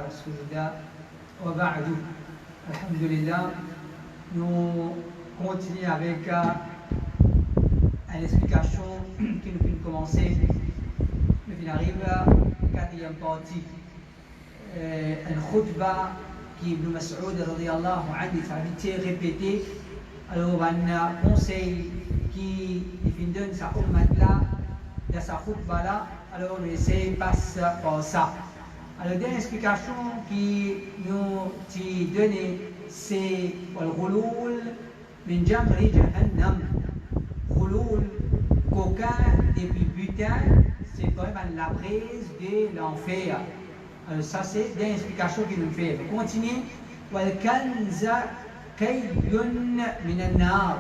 رسول الله وبعد. Alhamdulillah, nous continuons avec une explication qui nous vient commencer. Nous arrivons à la quatrième partie. Une khutba qui Ibn Mas'ud radiyallahu anhu a été répétée. Alors, un conseil qui donne sa ummat là, dans sa khutba là. Alors, on essaie de passer par ça. Alors, la dernière explication qui nous a donné, c'est le ghulul min jamri jahannam. Ghulul, coquin depuis butin, c'est vraiment la brise de l'enfer. Alors, ça, c'est la dernière explication qui nous fait. On continue. Wal kanza kaydun min an-nar.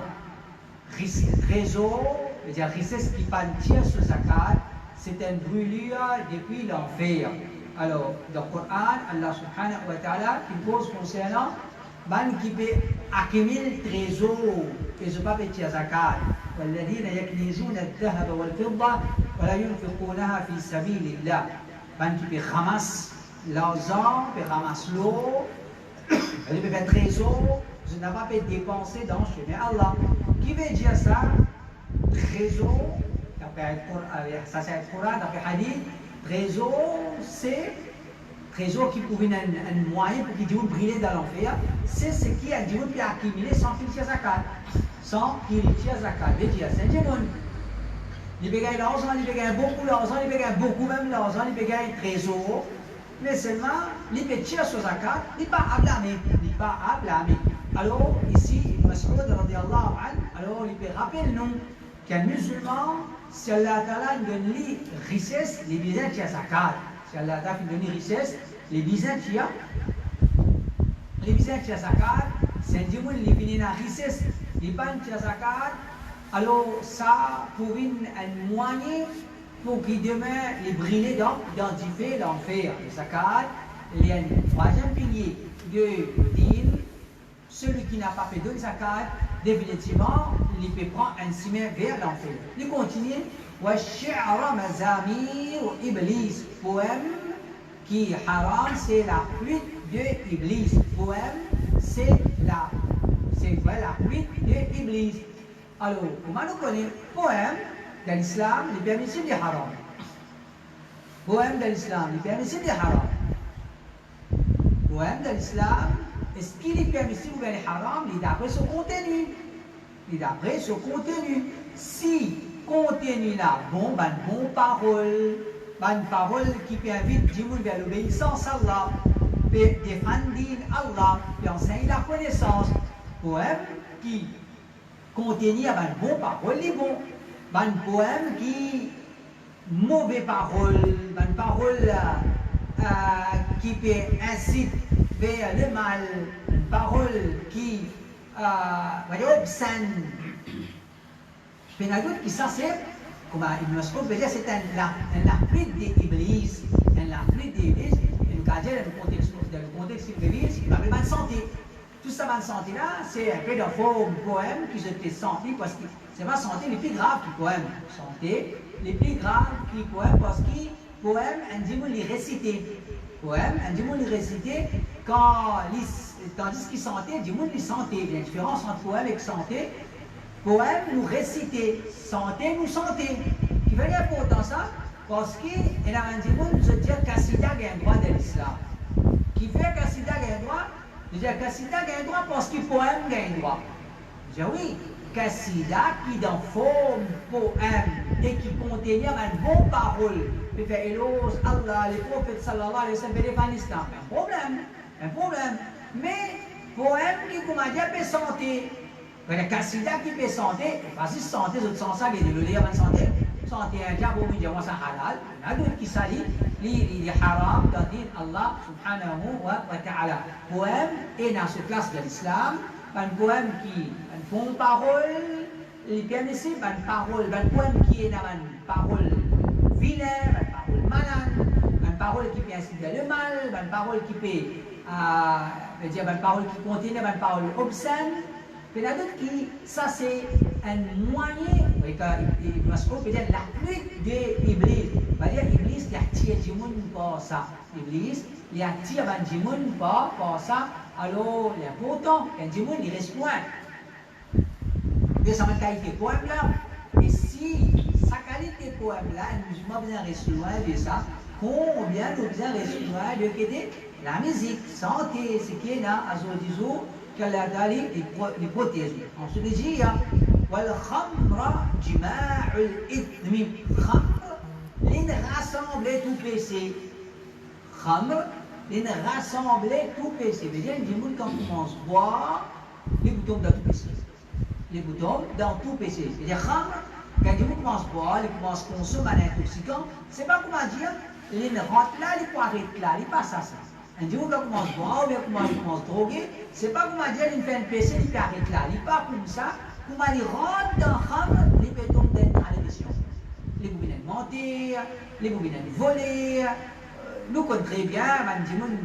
Réseau, c'est-à-dire richesse qui tire sur zakat, c'est une brûlure depuis l'enfer. Alors, dans le Coran, Allah subhanahu wa ta'ala qui pose concernant man qui peut accumuler le trésor et ne pas payer zakat. والذين يكنزون الذهب والفضة ولا ينفقونها في سبيل الله. Man qui peut ramasser l'argent, peut ramasser l'eau, il peut faire trésor, je n'ai pas pu dépenser dans le chemin Allah. Qui veut dire ça? Trésor, ça c'est le Coran, d'après Hadith. Trésor, c'est trésor qui pouvait être un moyen pour qu'il dise briller dans l'enfer. C'est ce qui a dit peut accumuler sans qu'il tire zakat. Sans qu'il tire zakat. Veut dire, c'est un démon. Il peut gagner l'argent, il peut gagner beaucoup d'argent, il peut gagner beaucoup même d'argent, il peut gagner trésor. Mais seulement, il peut tirer sur zakat, il n'est pas à blâmer. Il n'est pas à blâmer. Alors, ici, Mas'ud radiyallahu anhu, alors il peut rappeler nous qu'un musulman, si Allah Ta'ala donne lui richesse, les biens qui a zakat. Si Allah Ta'ala donne richesse, les biens qui a zakat, c'est un diable qui finit la richesse, les biens qui a zakat, alors ça pour un moyen pour qu'il demeure les brûler d'identifier l'enfer. Le zakat, il y a un troisième pilier de din. Celui qui n'a pas fait de zakat, définitivement, il peut prendre un chemin vers l'enfer. Il continue. Wa-shi'ra mazamir iblis. Poème qui haram, c'est la fuite de Iblis. Poème, c'est la fuite de Iblis. Alors, comment nous connaissons? Poème dans l'islam, il est permissible de haram. Poème dans l'islam, il est permissible de haram. Poème dans l'islam, est-ce qu'il est permissible ou bien haram? Il est d'après son contenu. Il est d'après son contenu. Si contenu là, bon parole, bonne parole qui peut inviter vers l'obéissance à Allah, peut défendre Allah, peut enseigner la connaissance. Poème qui contenu à bonne parole, il est bon. Bonne poème qui mauvaise parole, bonne parole qui peut inciter vers le mal, une parole qui obscène. Il y a d'autres qui ça c'est, comme Ibn Mas'ud veut dire, c'est un fuite d'Iblis. Un fuite d'Iblis, et nous avons dit dans le contexte d'Iblis, il va avoir bonne santé. Tout ça, bonne santé là, c'est un peu de faux poème qui se fait santé, parce que c'est pas santé les plus graves qui poème. Santé, les plus graves qui poème, parce que poème, on dit les réciter. Poème, on dit les réciter, tandis qu'il santé, du monde les santé. Il y a une différence entre poème et santé. Poème, nous réciter. Santé, nous santé. Qui veut dire pourtant ça? Parce qu'il y a un monde nous dit qu'Assida a un droit de l'islam. Qui fait qu'Assida a un droit? Je dis qu'Assida a un droit parce que poème a un droit. Je dis oui, qu'Assida qui dans forme poème et qui contient une bonne parole, peut faire éloge Allah, les prophètes sallallahu alayhi wa sallam, et l'islam. Un problème. Mais poème qui, comme on dit, peut santé. Il y a Kassida qui peut santé, parce que santé, c'est sans ça, il y a de l'eau de santé. Santé, un diable, on dit, c'est halal. Il y a d'autres qui s'allient, il est haram, dans dit Allah subhanahu wa ta'ala. Poème est dans ce classe de l'islam, un poème qui, une bonne parole, il est permissible, une parole, un poème qui est dans une parole vilaine, une parole malade, une parole qui peut inciter le mal, une parole qui peut, dire, une parole qui contient, une parole obscène. Il y a d'autres qui, ça c'est un moyen, Mas'ud peut dire la fuite d'Iblis. C'est-à-dire, Iblis, il attire du monde par ça. Iblis, il attire du monde par ça. Alors, l'important, quand du monde, il reste loin. Mais ça m'a qualité poème là. Et si sa qualité poème là, nous avons besoin de rester loin de ça, combien nous besoin de rester loin de la musique, santé, ce qui est là, à ce jour, qu'elle a donné les prothèses. On se dit, والخمر جماع الإثم خمر لين rassembler tout péché. Khamr لين rassembler tout péché. C'est-à-dire, quand on commence à boire, les boutons dans tout péché. Les boutons dans tout péché. C'est-à-dire, khamr, quand on commence à boire, il commence à consommer un intoxicant, c'est pas comment dire, il rentre là, il peut arrêter là, il passe à ça. Un jour, on commence à boire, ou bien on commence à droguer, c'est pas comment dire, il fait un péché, il peut arrêter là, il part comme ça. Comment il rentre dans le khamr, les bétons d'être à l'émission. Les bobines de mentir, les bobines de voler. Nous connaissons très bien,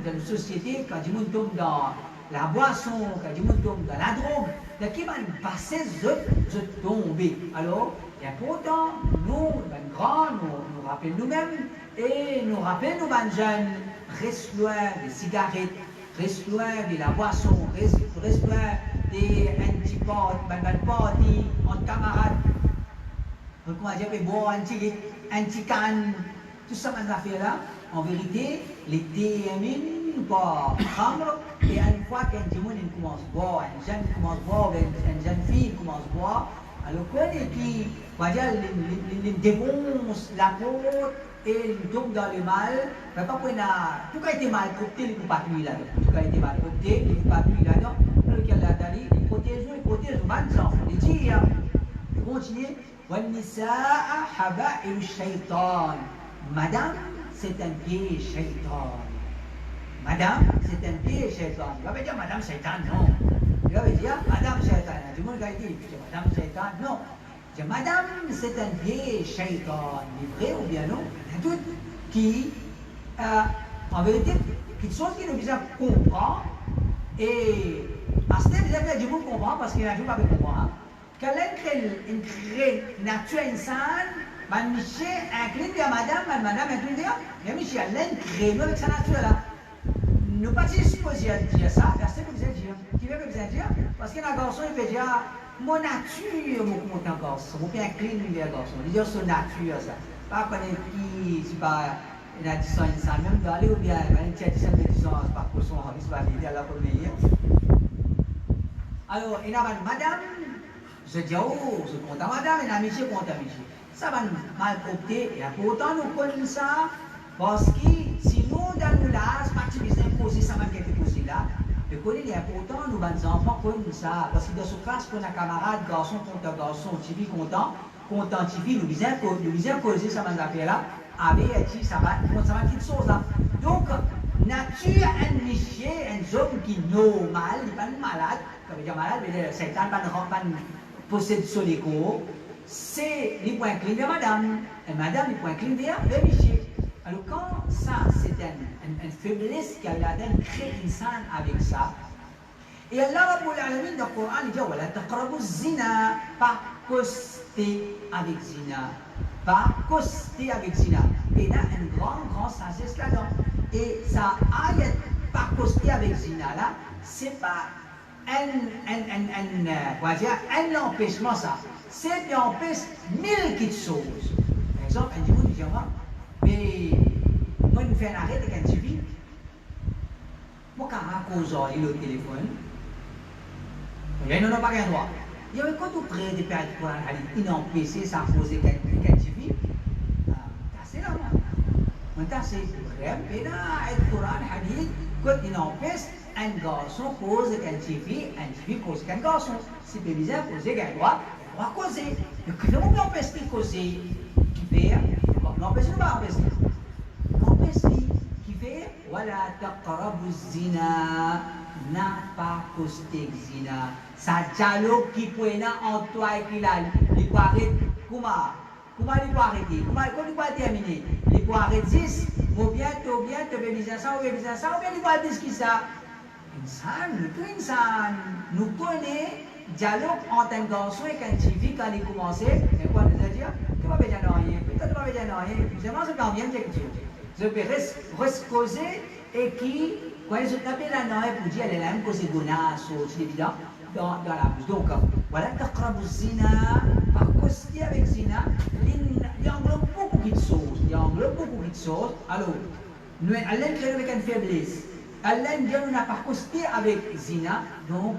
dans une société, quand on tombe dans la boisson, quand on tombe dans la drogue, de qui va passer, je tomber. Alors, c'est important, nous, les grands, nous rappelons nous-mêmes et nous rappelons nos jeunes, reste loin des cigarettes, reste loin de la boisson, reste loin des anti-party, entre camarades. Comment dire, bon, anti-canne, tout ça, on a fait là. En vérité, les termine par prendre, et une fois qu'un monde commence à boire, un jeune commence à boire, une jeune fille commence à boire, alors quoi, qui, on va dire, les défonce la côte, et il tombe dans le mal, mais pas pour tout cas été mal copté, il ne peut pas tuer là-dedans. Tout cas été mal copté, il ne peut pas tuer là-dedans. Alors qu'il a dit, il protège, il dit, il continue, والنساء حبائل الشيطان. Madame, c'est un pied shaitan. Madame, c'est un pied shaitan. Il va pas dire Madame Shaitan, non. Il va dire Madame Shaitan. Du monde qui a dit Madame Shaitan, non. Madame, c'est un pied shaitan. Il est vrai ou bien non? Tout qui, en vérité, quelque chose qui nous besoin comprendre. Et parce que vous avez du monde comprendre parce qu'il n'a jamais pas comprendre. Quand elle crée nature insane, Monsieur incline à madame incline bien, mais monsieur elle crée avec sa nature là. Nous pas supposés dire ça, parce que vous allez dire. Qui veut vous dire? Parce qu'un garçon il peut dire mon nature, mon garçon, mon bien incline vers garçon. Il dit son nature ça. Pas connaître qui, c'est pas une addition insane, même d'aller ou bien une addition de distance par son c'est pas l'idée à la première. Alors, il a madame. Je dis, oh, je compte à madame, et la monsieur compte à monsieur. Ça va mal opter, et pourtant nous connaissons ça, parce que si nous, dans nous là, c'est pas que tu besoin de poser ça, va quelque posé là. Mais connaître, il est important, nous, les enfants, connaissent ça, parce que dans ce classe, pour un camarade, garçon contre garçon, TV content TV, nous besoin causer ça, va faire là, avec, ça va quelque chose là. Donc, nature, un monsieur, un homme qui est normal, il n'est pas malade, comme dire malade, mais c'est pas possède son écho, c'est les points clés de madame. Et madame, les points clés de monsieur. Alors, quand ça, c'est une faiblesse qu'Allah crée insane avec ça, et Allah Rabbul Alamin dans le Coran, il dit voilà, taqrabu zina, pas coster avec zina. Pas coster avec zina. Et là, une grande sagesse là-dedans. Et ça, ayat, pas coster avec zina là, c'est pas un empêchement ça. C'est d'empêcher mille petites choses. Par exemple, un dimanche, il dit, mais moi, je fais un arrêt avec un TV. Moi, quand je cause le téléphone, il n'y a pas qu'un droit. Il y a quand on prête des pères de Coran, il empêche ça poser quelqu'un TV. C'est là, moi. C'est vrai. Et là, le Coran, quand il empêche, un garçon pose qu'un TV pose qu'un garçon. Si le bizarre pose qu'un droit, on va causer. Mais comment on empêche de causer qui fait? On empêche de pas empêcher. On empêche qui fait? Voilà, taqrabu zina, n'a pas costé zina. Ça dialogue qui peut être entre toi et qui là, il peut arrêter. Comment il peut arrêter? Comment il peut terminer? Il peut arrêter 10, ou bien, tu peux viser ça, ou bien il peut dire ça. Nous connaissons le dialogue entre un garçon et un TV quand il commençait. Et quoi nous a dit? Tu vas pas dire rien. Peut-être tu vas je pense que quand même quelque chose. Je peux rescoser et qui, quand je tape la noix pour dire, elle est là, que c'est gona, c'est évident, dans la bouche. Donc, voilà, taqrabu zina, par coster avec zina, il englobe beaucoup de choses. Il englobe beaucoup de choses. Alors, nous, Allah crée avec une faiblesse. Allah nous n'a pas costé avec zina, donc,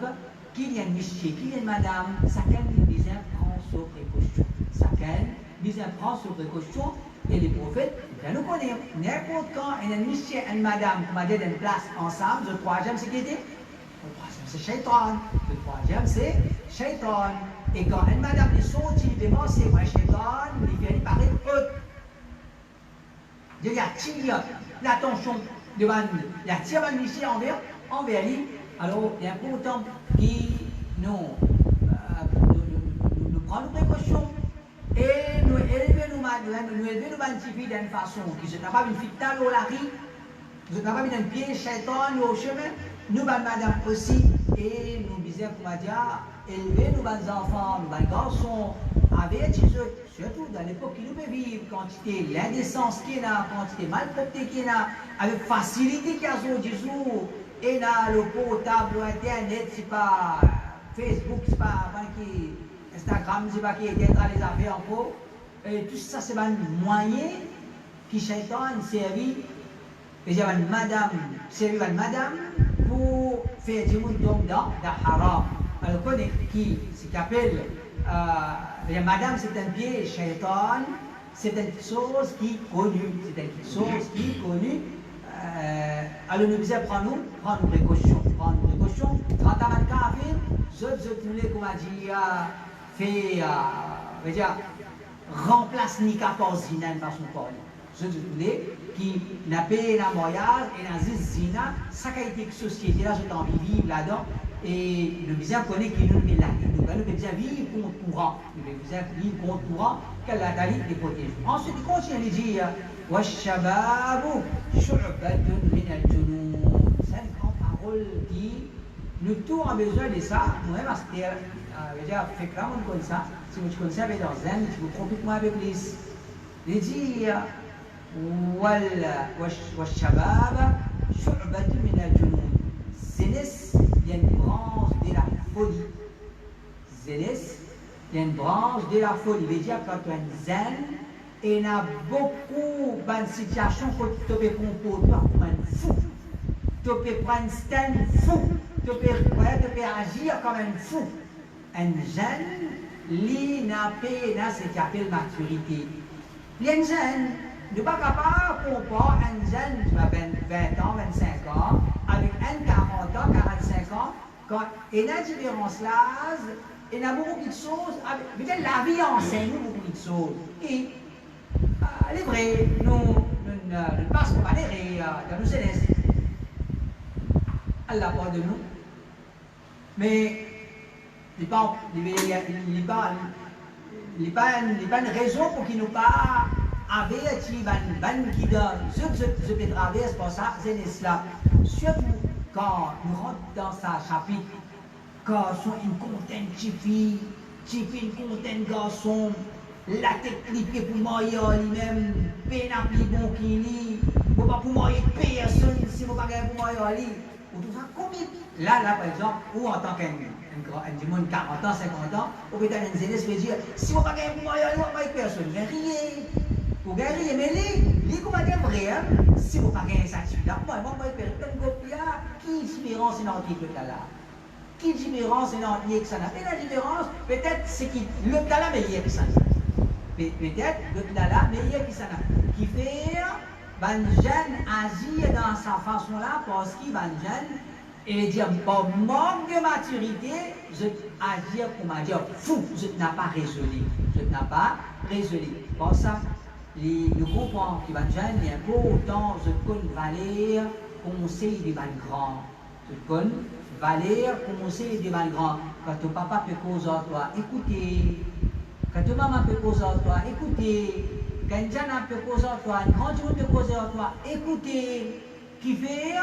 qu'il y a un monsieur, qu'il y a une madame, chacun nous prend ses précautions. Chacun nous prend ses précautions. Et les prophètes, bien nous connaissons. N'importe quand, il y a un monsieur et une madame qui m'a dit une place ensemble, le troisième, c'est qui dit? Le troisième, c'est Shaitan. Le troisième, c'est Shaitan. Et quand une madame est sortie, c'est moi, Shaitan, il vient paraître haute. Il y a tiré l'attention devant lui. Il y a tiré le monsieur envers lui. Alors, il est important qu'il nous prend nos précautions. Et nous élever nos petites filles d'une façon qui ne sont pas une fitale au lari, nous n'avons pas mis un pied, Shaitan, au chemin, nous, madame aussi, et nous disons, pour dire, élever nos enfants, nos garçons, avec surtout dans l'époque qui nous peut vivre, quantité l'indécence qu'il y a, quantité malpropreté qu'il y a, avec facilité qu'il y a sur 10 jours, et là, le portable, Internet, c'est pas Facebook, c'est pas Instagram, c'est pas qui est dans les affaires en gros. Et tout ça, c'est un moyen qui Shaitan servi. Et il y a une madame, servi une madame pour faire du monde dans haram. Alors, qui s'appelle, madame, c'est un pied, Shaitan, c'est une chose qui est connue. C'est une chose qui est connue. Alors, nous disons, prends-nous précautions. Prends-nous précautions. 30 ans de kafir, je voulais, comme on dit, fait, remplace Nika par Zina par son corps. Je voulais qui n'a pas un mariage et n'a pas Zina, ça a été une société là, j'ai envie de vivre là-dedans. Et le bien connaît qu'il nous met là. Nous devons bien vivre contre courant. Nous devons bien vivre contre courant, qu'elle a d'aller les protéger. Ensuite, il continue à dire Washababu shu'batun min al-junun. C'est une grande parole qui nous tous avons besoin de ça. Nous-mêmes, fait que là, on connaît ça. Si vous connaissez avec dans Zen, tu vous trompez moi avec les. Il dit Washabab shu'batun min al-junun. Zénès, il y a une branche de la folie. Zénès, il y a une branche de la folie. Il veut dire quand tu as une zen, et il y a beaucoup de situations où tu peux comporter comme un fou. Tu peux prendre un stand fou. Tu peux agir comme un fou. Un jeune, il n'a pas ce qu'on appelle maturité. Il y a un jeune, il n'est pas capable de comparer un jeune qui a 20 ans, 25 ans, avec un 40 ans, 45 ans, quand il y a une différence là, il y a beaucoup de choses, peut-être la vie enseigne beaucoup de choses. Et il est vrai, nous ne passons pas les rires dans nos jeunesse. Allah parle de nous. Mais il n'y a pas une raison pour qu'il nous pas averti qui donne je peux traverser pour ça, c'est l'islam. Surtout quand nous rentrons dans sa chapitre, quand sont une containe de filles, une containe de garçons, la technique pour marier lui-même, peine à plus bon qu'il lit, pour pas pour marier personne, si vous ne pas pour marier lui. Ou tout ça, combien? Là, par exemple, ou en tant qu'un monde 40 ans, 50 ans, ou peut-être un zélès veut dire, si vous ne pas pour marier lui, vous ne marier personne, mais rien. Vous gagnez, mais les commandants vrai, si vous ne pas gagner ça, là, moi, qui différence est dans l'article là? Qui différence est dans l'article que ça n'a? Et la différence, peut-être, c'est que le là meilleur que ça. Peut-être, le là meilleur que ça n'a. Qui fait, ben, jeune agir dans sa façon là, parce qu'il ben, jeune, et dire, par manque de maturité, je agir pour m'agir fou, je n'ai pas résolu. Je n'ai pas résolu. Pour ça, nous comprenons qu'il va jeune, il y a autant je connais valer conseil des grands. Je connais valer conseil des grands. Quand ton papa peut causer à toi, écoutez. Quand ton maman peut causer à toi, écoutez. Quand un jeune peut causer à toi, un grand Dieu peut causer à toi, écoutez. Qui fait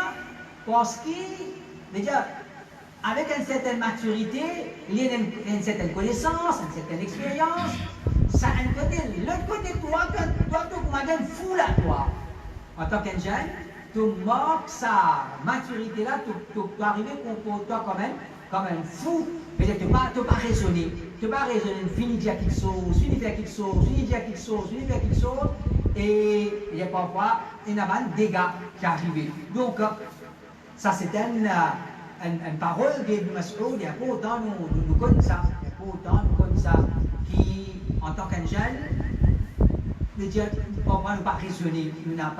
parce qu'il veut dire, avec une certaine maturité, il y a une certaine connaissance, une certaine expérience. Ça a un côté, l'autre côté, toi, tu donne fou là, toi. En tant qu'un jeune, tu manques sa maturité-là, tu peux arriver contre toi comme un fou. Mais tu ne peux pas raisonner. Tu ne peux pas raisonner, fini dire quelque chose, fini faire quelque chose, fini dire quelque chose, fini faire quelque chose. Et il y a parfois un dégât qui arrive. Donc, ça c'est une parole de Mas'oud, il n'y a pas autant nous connaissons ça. Il n'y a pas autant nous connaissons ça. Qui, en tant qu'un jeune, ne dit, parfois nous pas raisonner. Nous n'avons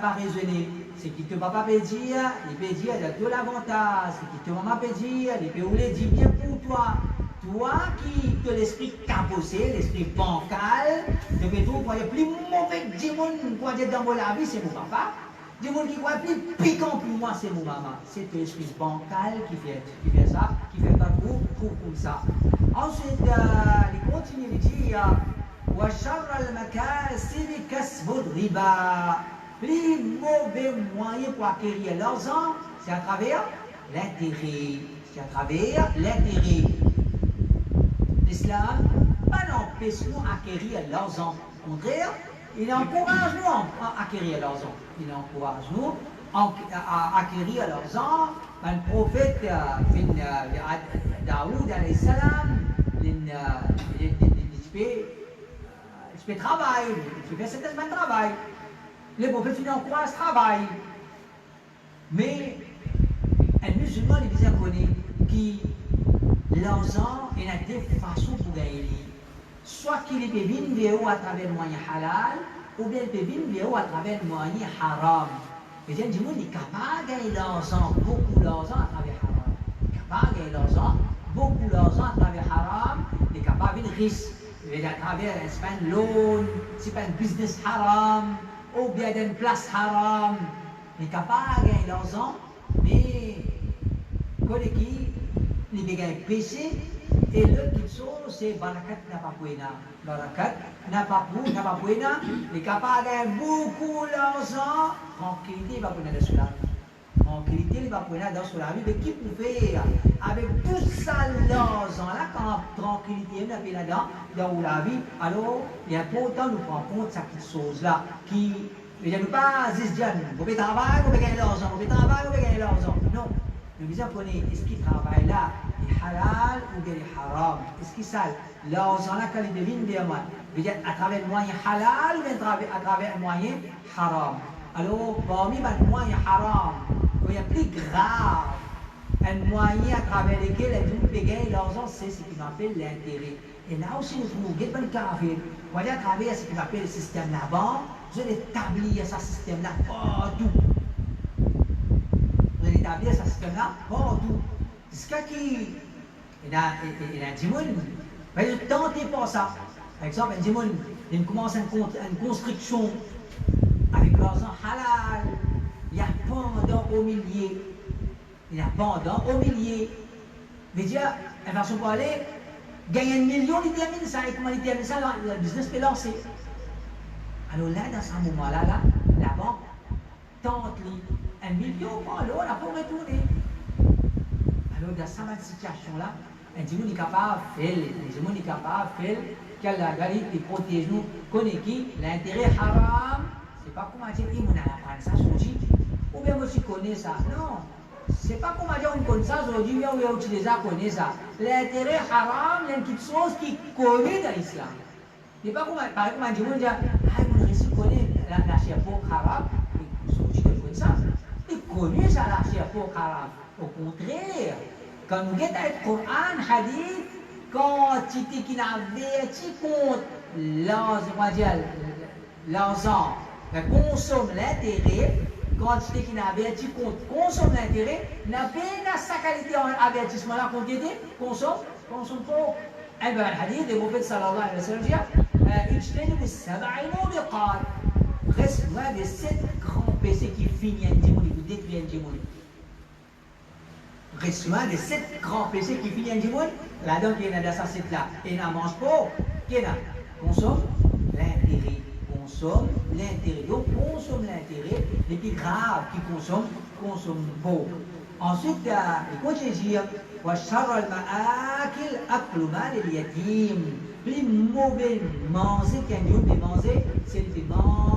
pas raisonné. C'est qui te papa peut dire, il peut dire de tout l'avantage. C'est qui te maman peut dire, il peut vouloir dire bien pour toi. Toi qui te l'esprit cabossé, l'esprit bancal, tu peux trouver le plus mauvais du monde pour dire dans la vie, c'est mon papa. Du monde qui croit plus piquant pour moi, c'est mon maman. C'est l'esprit bancal qui fait ça, qui fait pas trop comme ça. Ensuite, il continue de dire وشر المكاسب كسب الربا. Les mauvais moyens pour acquérir l'argent, c'est à travers l'intérêt. C'est à travers l'intérêt. L'islam, pas n'empêche nous d'acquérir l'argent. Au contraire, il encourage nous à acquérir l'argent. Il encourage nous à acquérir l'argent. Le prophète Daoud alayhi salam, il fait travail, il fait certainement travail. Les prophètes encouragent ce travail. Mais un musulman, il disait que l'argent est une des façons pour gagner. Soit qu'il peut venir à travers le moyen halal, ou bien il peut venir à travers le moyen haram. Et bien, du monde est capable de gagner l'argent, beaucoup d'argent à travers haram. Il est capable de gagner l'argent, beaucoup d'argent à travers haram. Il est capable de risque. À travers, c'est pas un loan, c'est pas un business haram, ou bien d'une place haram. Il est capable de gagner l'argent, mais quand il est gagné péché, et l'autre chose, c'est barakat n'a pas pouena. Barakat n'a pas pouena. Il est capable de gagner beaucoup d'argent, tranquillité, il va pouena de cela. Tranquillité, il va pouena dans la vie, mais qui peut faire avec tout ça l'argent-là, quand tranquillité est là-dedans, dans la vie, alors il y a pas autant de prendre compte cette chose-là, qui ne veut pas dire, vous pouvez travailler, vous pouvez gagner l'argent, vous pouvez travailler, vous pouvez gagner l'argent. Non, nous disons qu'on est, est-ce qu'il travaille là, il est halal ou bien il est haram? Est-ce qu'il sale? L'argent-là, quand il devine bien mal, veut dire à travers le moyen halal ou bien à travers le moyen haram? Alors, parmi les moyens haram, il y a plus grave, un moyen à travers lequel les gens peuvent gagner l'argent, c'est ce qu'on appelle l'intérêt. Et là aussi, nous trouvons qu'il y a un carré. On va dire à travers ce qu'on appelle le système de la banque, vous allez établir ce système-là partout. Vous allez établir ce système-là partout. Jusqu'à qui il y a des gens qui vont tenter pour ça. Par exemple, il y a des gens qui commencent une construction avec l'argent halal. Il y a pendant au milieu. Il y a pendant au milieu. Mais dire, elle va se parler, gagner 1 million, il termine ça. Et comment il termine ça, le business peut lancer. Alors là, dans ce moment-là, la banque tente 1 million, alors on n'a pas retourné. Alors dans cette situation-là, un gens est capable de faire, les gens sont capables de faire, qu'elle la garde et protège nous, connaît qui, l'intérêt haram, c'est pas comment dire, il m'a appris ça aujourd'hui, ou bien moi je connais ça. Non. C'est pas comment dire on connaît ça aujourd'hui, mais on va utiliser ça, connaît ça. L'intérêt haram, c'est une petite chose qui connaît dans l'islam. C'est pas comment, par exemple, on dit, ah, on réussit à connaître la chair pour haram, aujourd'hui, tu connais ça. Tu connais ça, la chair pour haram. Au contraire, quand nous regardons le Coran, Hadith, quand tu averti contre l'argent, consomme l'intérêt, quand tu averti contre consomme l'intérêt, n'a pas sa qualité en avertissement là qu'on dit consomme pas. Et bien, le hadith, le prophète sallallahu alayhi wa sallam dit اجتنبوا السبع الموبقات. Reste loin de 7 grands péchés qui finissent un démon, qui détruisent un démon. Reste loin de 7 grands péchés qui finissent un démon. Là-dedans, il y a dans ça 7 là. Et n'en mange pas. Qu'il y a consomme l'intérêt. Consomme l'intérêt. Donc, consomme l'intérêt. Les plus graves qui consomment pas. Ensuite, il continue de dire وَشَرَّ الْمَآكِلْ أَكْلُ مَالِ الْيَتِيمِ. Les mauvais manger qu'un Dieu peut manger, c'est de manger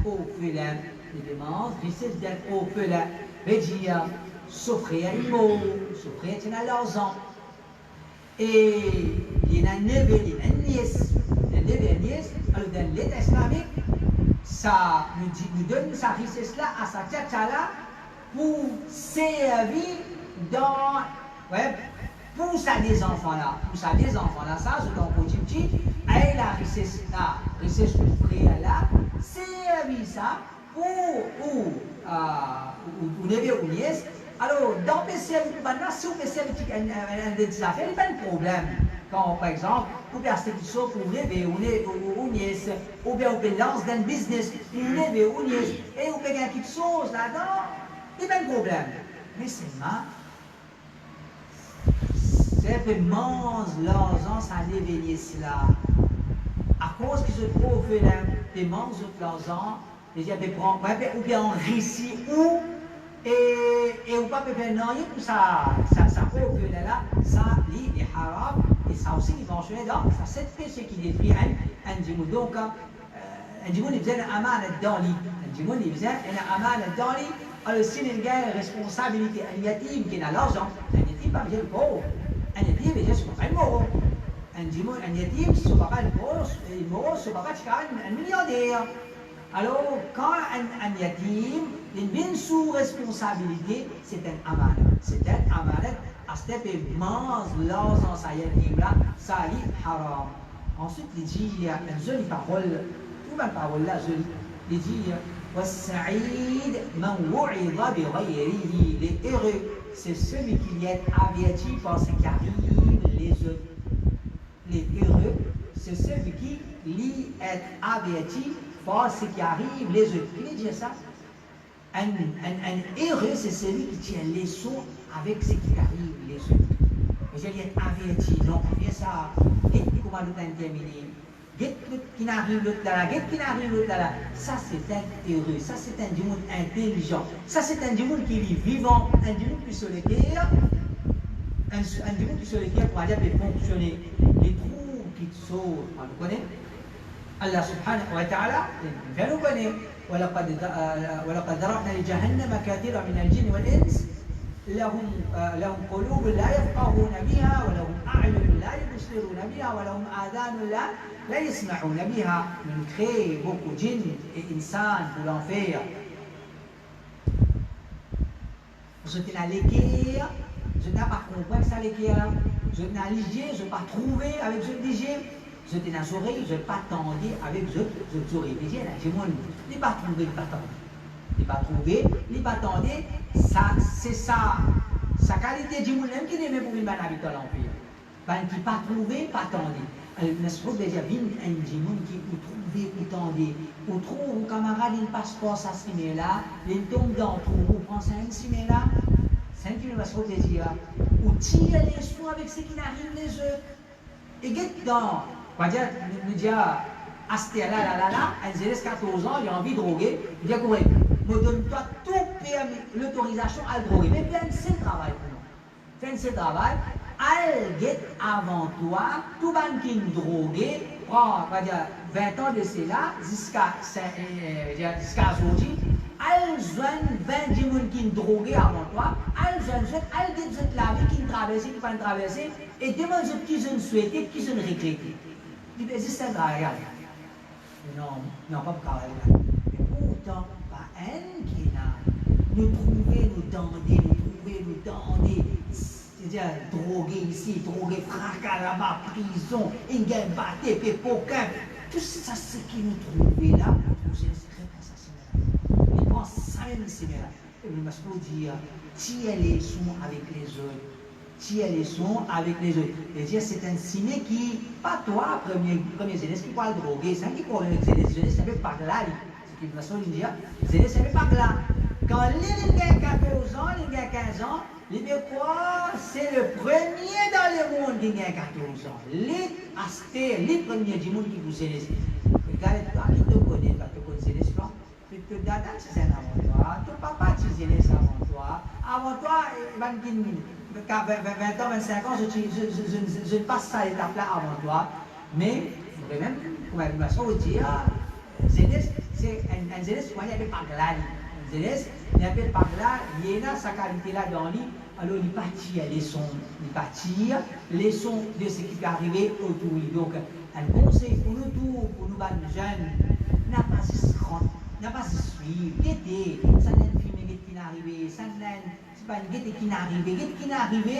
opulent. Les demandes, richesse d'être opulent. Veut dire, souffrir à l'immo, souffrir à l'argent. Et il y a un neveu, il y a une nièce. Un neveu et une nièce, alors dans l'État islamique, ça nous donne sa richesse-là à sa tchatcha-là pour servir dans, ouais, pour ça des enfants-là. Pour ça des enfants-là, ça, c'est donc au petit, et la richesse-là, richesse pour frère-là, servir ça pour neveu ou nièce. Alors, dans le PC, si vous PC des affaires, il n'y a pas de problème. Quand, par exemple, vous pouvez acheter quelque chose pour lever ou nièce, ou bien vous pouvez lancer dans le business pour lever ou nièce, et vous pouvez gagner quelque chose là-dedans, il n'y a pas de problème. Mais seulement, c'est mange l'argent, ça l'éveiller cela. À cause que je trouve que les mange l'argent, ou bien on réussit où, et ou pas faire non, pour ça trouve là, ça lit les haram, et ça aussi il va enchaîner donc, ça c'est péché qui détruit un djimoun. Donc, un djimoun il faisait un aman dans lui, un djimoun il faisait un aman dans lui, alors si il y a une responsabilité, un yatim qui a l'argent, un yatim pas bien le pauvre, un yatim il est pas le mort. Un yatim, ce papa est mort, ce papa est un milliardaire. Alors, quand un yatim est sous responsabilité, c'est un amanat. C'est un amanat. À ce step, il mange l'argent de yatim là, ça est haram. Ensuite, il dit, il y a une jolie parole, tout ma parole là, jolie. Il dit, والسعيد من وعظ بغيره. Les heureux, c'est celui qui est averti par ce qui arrive les autres. Les heureux, c'est celui qui lui est averti par ce qui arrive les autres. Qui veut dire ça? Un heureux, c'est celui qui tient les leçons avec ce qui arrive les autres. Mais je vais être averti, non, bien ça. Et comment nous terminer? Get qui n'arrive l'autre là, get qui n'arrive l'autre là. Ça, c'est un heureux, ça, c'est un monde intelligent. Ça, c'est un monde qui vit vivant, un monde qui sur les terres. Un monde qui sur les terres, pour dire, peut fonctionner. Les trous qui sautent, on le connaît. Allah subhanahu wa ta'ala, nous connaît. ولقد ذرأنا لجهنم كثيرا من الجن والإنس لهم قلوب لا يفقهون بها ولهم أعين لا يبصرون بها ولهم آذان لا يسمعون بها. Nous créons beaucoup de djinns et insan pour l'enfer. Je n'ai pas l'équerre, je n'ai pas compris ça l'équerre, je n'ai pas ligier, je n'ai pas trouvé avec je ligier. Je n'ai pas oreilles, je n'ai pas tendu avec je oreilles. Je n'ai pas trouvé, je n'ai pas tendu. Je n'ai pas trouvé, je n'ai pas tendu. C'est ça. Sa qualité de monde qui n'est même pour une bonne habitude à l'empire. Parce qu'il n'a pas trouvé, pas tendu. Alors, il se trouve déjà bien un djimoun qui ou trouvé, ou tendu. Ou trouve un camarade, il passe pas ça ce là, il tombe dans le trou, ou prend ça ce là. C'est un qui va se dire. Ou tire les sous avec ce qui n'arrive les autres. Et get dans. C'est-à-dire, nous disons, à ce là, un zélé 14 ans, il a envie de droguer, il dit, écoutez, me donne-toi tout l'autorisation à le droguer. Mais plein de ce travail pour nous. Plein de ce travail, elle get avant toi, tout le monde qui est drogué, prend, on va dire, 20 ans de cela, jusqu'à aujourd'hui, elle joigne 20 personnes qui sont droguées avant toi, elle joigne, elle get la vie qui traverse, qui va traverser, et demande ceux qui sont souhaités, qui sont regrettés. Il existe un travail. Non, pas pour travailler. Mais pourtant, pas un qui est là. Nous trouver, nous tendre, c'est-à-dire droguer ici, droguer fracas là-bas, prison, ingem, batté, pépoquin. Tout ça, c'est ce qui nous trouvait là. C'est ça, il pense ça même, c'est là. Et le masculin dit, tiens les sons avec les autres. Tiens les sons avec les autres. Et dire c'est un signe qui, pas toi, premier jeunesse qui parle droguer, c'est un qui parle avec jeunesse, ça ne fait pas là. C'est qu'il va se dire, jeunesse, ça ne fait pas là. Quand les gars 14 ans, les gars 15 ans, les quoi, c'est le premier dans le monde qui a 14 ans. Les premiers du monde qui vous jeunesse. Regarde, toi qui te connais, toi, tu connais jeunesse, toi. Que dada, c'est un avant toi. Ton papa, tu jeunesse avant toi. Avant toi, 20 ans, 25 ans, je ne passe ça l'étape-là avant toi. Mais, il faudrait même, comme elle m'a dit, jeunesse, c'est un jeunesse, il y a des paglas. Un jeunesse, il y a des paglas, il y a sa qualité là dans lui. Alors, il partit à les sons de ce qui peut arriver autour de lui. Donc, un conseil pour nous tous, pour nous jeunes, n'a pas se suivre, guetter, ça n'est pas film qui n'est arrivé, ça n'est pas une guette qui n'est arrivé,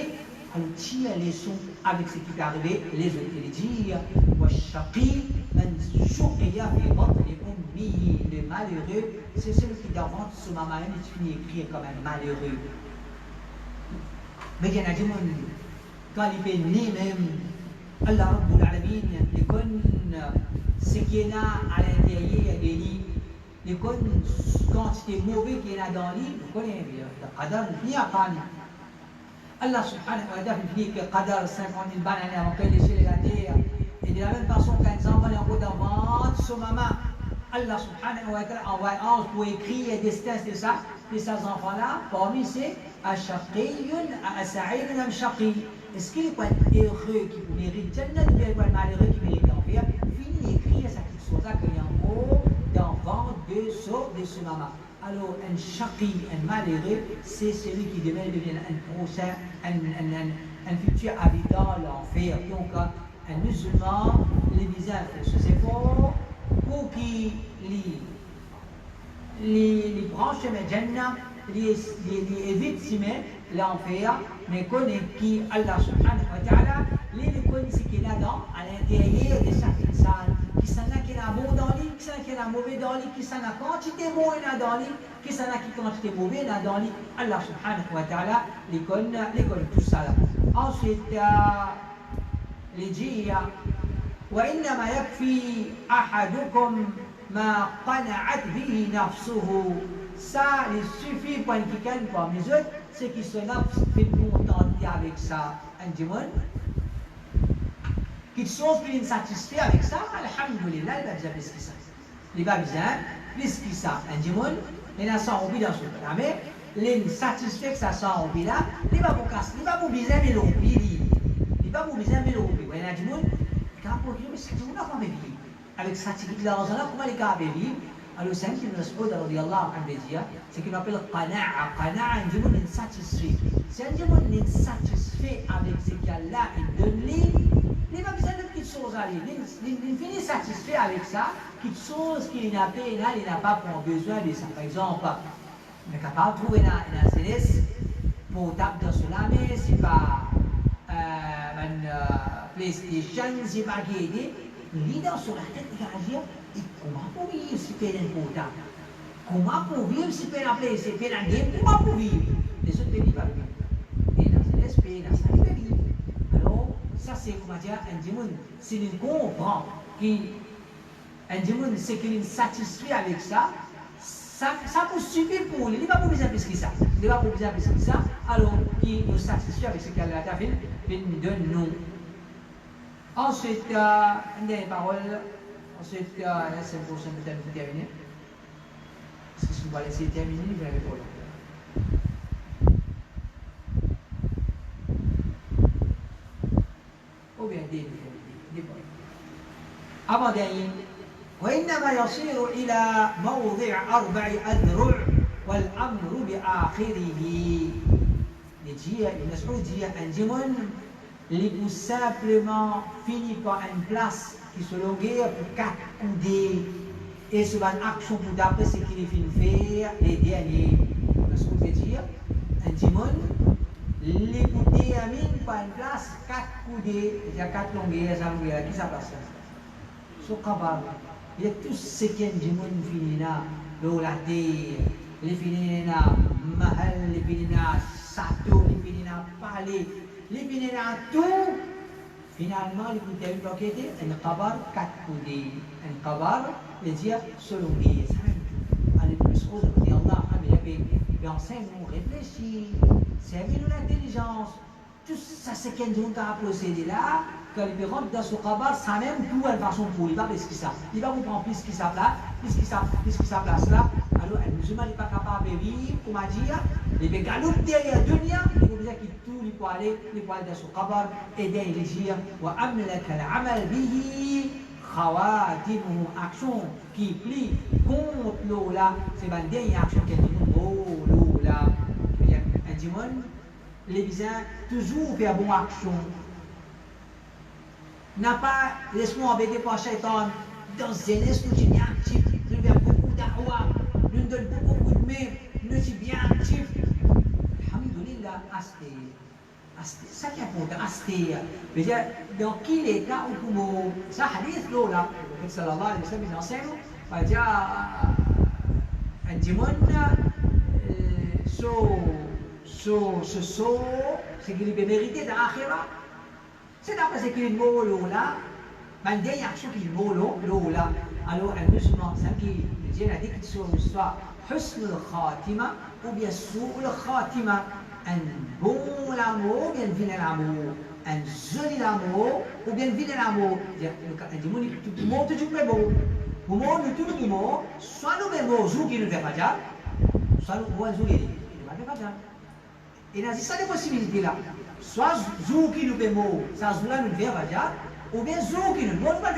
alors tire les sons avec ce qui peut arriver, les autres les dire, Washaqi, le malheureux, c'est celui qui d'avance sur ma main, il finit écrire comme un malheureux. Mais il y en a des gens, quand il fait ni même, Allah Rabbul Alamin, il connaît ce qu'il y a à l'intérieur des livres, il connaît quantité mauvais qu'il y a dans les livres, il connaît le qadar, il finit à prendre. Allah subhanahu wa ta'ala dit que qadar 50 000 bananes avant qu'elle laisse la terre, et de la même façon qu'un enfant est en route d'avance sur maman, Allah subhanahu wa ta'ala envoie un ange pour écrire les destins de ces enfants-là, parmi ces Ashaqiyun, Asa'idun, Amshaqi. Est-ce qu'il est pas heureux qui mérite Jannah ou bien malheureux qui mérite l'enfer? Fini d'écrire cette chose-là qu'il y a en haut d'enfants de ce maman. Alors, un shaqi, un malheureux, c'est celui qui demain devient un prochain, un futur habitant l'enfer. Donc, un musulman, les visages, c'est fort pour qu'il les branches de Jannah, les évite l'enfer, mais connaît qui Allah subhanahu wa ta'ala, les connaît ce qu'il a dans à l'intérieur de chaque personne, qui s'en a qui a bon dans lui, qui s'en a qui a mauvais dans lui, qui s'en a quantité bon dans lui, qui s'en a qui quantité mauvais dans lui. Allah subhanahu wa ta'ala les connaît tout ça là. Ensuite, les dit وإنما يكفي أحدكم ما قنعت به نفسه. Ça, il suffit pour quelqu'un parmi les autres, c'est qui se fait contenter avec ça. Un démon, qui sont plus satisfaits avec ça, alhamdulillah, il va bien plus que ça. Il va bien plus que ça. Un démon, il a ça envie dans ce cas. Mais les satisfaits que ça sent envie là, il va vous casser, il va vous biser mais l'oubli. Il va vous biser mais l'oubli. Vous voyez, un démon, quand vous dites, mais c'est tout là, comment vivre? Avec ça, c'est qu'il a raison là, comment les gars vivre? Alors, c'est un qui nous spoil, c'est qu'il appelle qana'a. Qana'a, un démon insatisfait. C'est un démon insatisfait avec ce qu'Allah donne lui. Il va besoin de petites choses à lui. Il finit satisfait avec ça. Petites choses qu'il n'a pas, il n'a pas besoin de ça. Par exemple, on est capable de trouver un CDS portable dans cela, mais c'est pas PlayStation, c'est pas qui est. Il est dans sur la tête de réagir. Et comment pour vivre si tu es un portable? Comment pour vivre si tu es un play, si tu es un game? Comment pour vivre? Les autres pays pas vivre. Et dans ce respect, dans ça, il peut vivre. Alors, ça c'est comment dire, un démon, s'il comprend qu'un démon, c'est qu'il est satisfait avec ça, ça peut suffire pour lui. Il ne va pas besoin plus que ça. Il ne va pas besoin plus que ça. Alors, il est satisfait avec ce qu'Allah a fait, il donne nous. Ensuite, des paroles. Ensuite, la semaine prochaine, peut-être vous terminer. Parce que si vous allez laisser terminer, vous n'avez pas le ou bien des paroles. Avant-dernier. وإنما يصير إلى موضع 4 أذرع والأمر بآخره. Il Mas'oud dit un démon, il peut simplement finir par une place qui se longueur pour 4 coudées. Et sur une action pour d'après ce qu'il finit de faire les derniers. Mas'oud veut dire un démon, il peut terminer par une place 4 coudées, il y a 4 longueurs, ça longueur, qui ça passe là? Sur Kabar. Il y a tout ce qui est démon fini là, le la terre, les fini là, mahal, les fini là, sato, les fini là, palais, les fini là, tout. Finalement, les bouteilles bloquées, un kabar 4 coudées. Un kabar, les dire selon les allez plus haut de Allah, mais enseigne-nous, réfléchis, servis-nous l'intelligence. Tout ça, c'est qu'un démon qui a procédé là. Quand il rentre dans ce kabar, ça même tout une façon pour lui, il va plus que ça. Il va vous prendre plus que sa place, plus que sa place là. Alors, un musulman n'est pas capable de vivre, comme a dit, il va galoper derrière dunya, il faut dire qu'il tout, il peut aller dans ce kabar, et bien il dit, wa amlaka al-amal bihi khawatimuhum, action qui plie contre l'ola, c'est la dernière action qui dit l'ola. Un dimanche, les bisins toujours faire bonne action. N'a pas laisse-moi embêter par Shaitan dans un esprit bien actif, nous faire beaucoup d'arwa, nous donne beaucoup de mains, nous sommes bien actifs. Alhamdulillah, aste, ça qui est important, aste. Dans quel état où nous, ça hadith là, le prophète sallallahu alayhi wa sallam il enseigne, il dit un dimanche, c'est qu'il peut mériter dans l'akhirah. C'est d'après ce qu'il mot là, mais il y a une action qu'il mot là. Alors, un musulman, c'est qui dit qu'il soit husn al-khatima ou bien sou al-khatima. Un bon amour ou bien un vilain amour. Un joli amour ou bien un vilain amour. Un dimanche, tout le monde est toujours beau. Pour moi, nous tous les mots, soit nous mêmes mots qui ne fait pas déjà, soit nous voyons qui ne fait pas déjà. Et dans ça, des possibilités là. Soit zou qui nous fait mot, ça zou-là nous fait pas ou bien zou qui nous fait pas.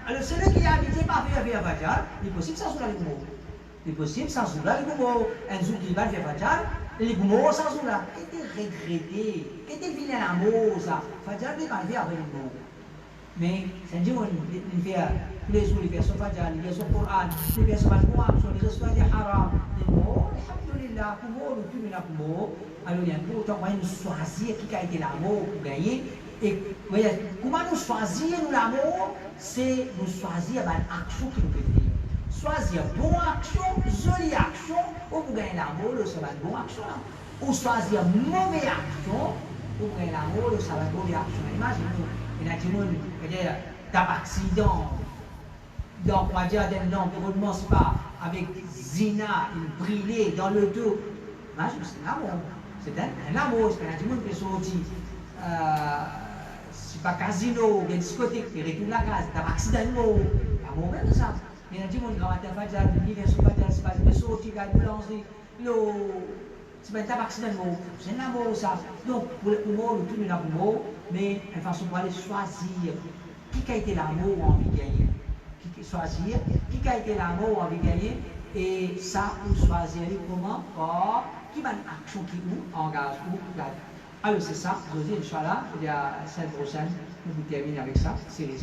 Alors celui qui est habitué par faire pas, il est possible ça zou-là les mots. Il est possible ça zou-là les mots. Un zou qui va faire pas, les mots ça zou-là. Qu'est-ce regretté, qu'est-ce vilain amour ça. Fajar n'est pas fait avec les mots. Mais c'est un dieu il fait tous les jours, il fait son fajar, il fait son Coran, il fait son Al-Qur'an, il reçoit des haram. Les mots, alhamdulillah, pour moi, le tout est là pour moi. Alors, il y a important de choisir qui a été l'amour pour gagner. Et comment nous choisir l'amour? C'est nous choisir l'action qui nous fait faire. Choisir bonne action, jolie action, pour gagner l'amour, c'est une bonne action. Ou choisir mauvaise action, pour gagner l'amour, c'est une mauvaise action. Imaginez-vous, il y a des gens qui ont un accident. Donc, on va dire d'un environnement, c'est pas avec zina, il brûlait dans le dos. Imagine, c'est un amour. C'est un amour, c'est un monde qui sorti. C'est pas casino, il y a une discothèque, il retourne la case, c'est un accident. L'amour même ça. Il y a un monde qui va matin, il vient sur le matin, c'est pas une sortie, il va une boulangerie. C'est pas un accident. C'est un amour ça. Donc, pour moi, le tout est un amour, mais une façon pour aller choisir qui a été l'amour ou envie de gagner. Choisir qui a été l'amour ou envie de gagner. Et ça, on choisit comment? Par qui va une action qui nous engage ou garde. Alors c'est ça, je vous dis, Inch'Allah, il y a la semaine prochaine, nous terminons avec ça, c'est les